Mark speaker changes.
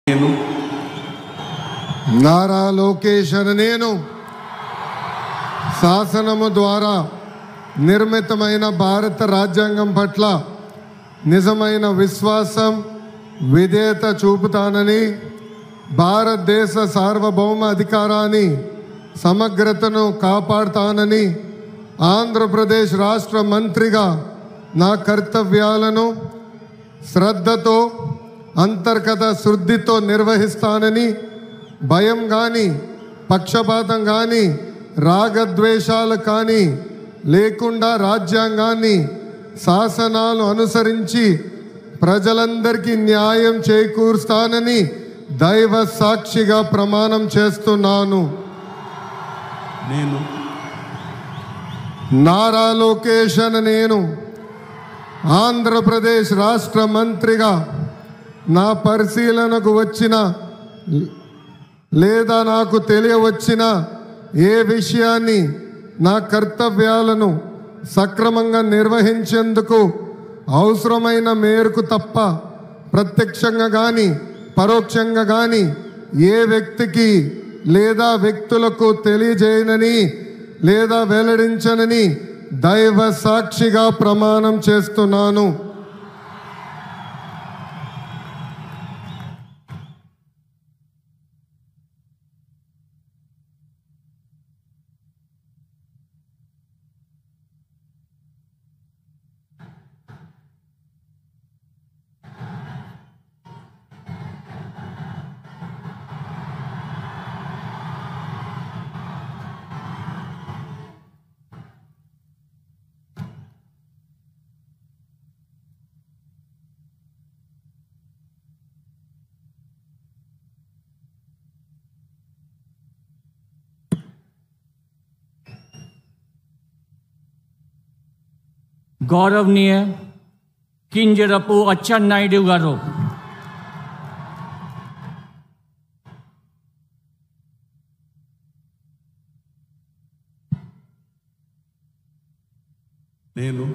Speaker 1: నేను
Speaker 2: నారా లోకేష్ అనే నేను శాసనము ద్వారా నిర్మితమైన భారత రాజ్యాంగం పట్ల నిజమైన విశ్వాసం విధేయత చూపుతానని, భారతదేశ సార్వభౌమ అధికారాన్ని సమగ్రతను కాపాడుతానని, ఆంధ్రప్రదేశ్ రాష్ట్ర మంత్రిగా నా కర్తవ్యాలను శ్రద్ధతో అంతర్గత శుద్ధితో నిర్వహిస్తానని, భయం కానీ పక్షపాతం కానీ రాగద్వేషాలు కానీ లేకుండా రాజ్యాంగాన్ని శాసనాలు అనుసరించి ప్రజలందరికీ న్యాయం చేకూరుస్తానని దైవ సాక్షిగా ప్రమాణం చేస్తున్నాను.
Speaker 1: నేను
Speaker 2: నారా లోకేష్ అనే నేను ఆంధ్రప్రదేశ్ రాష్ట్ర మంత్రిగా నా పరిశీలనకు వచ్చిన లేదా నాకు తెలియవచ్చిన ఏ విషయాన్ని నా కర్తవ్యాలను సక్రమంగా నిర్వహించేందుకు అవసరమైన మేరకు తప్ప ప్రత్యక్షంగా కానీ పరోక్షంగా కానీ ఏ వ్యక్తికి లేదా వ్యక్తులకు తెలియజేయనని లేదా వెల్లడించనని దైవ సాక్షిగా ప్రమాణం చేస్తున్నాను.
Speaker 3: गौरवनीय किंजरपु अच्चन्नायुडु गारू
Speaker 1: నేను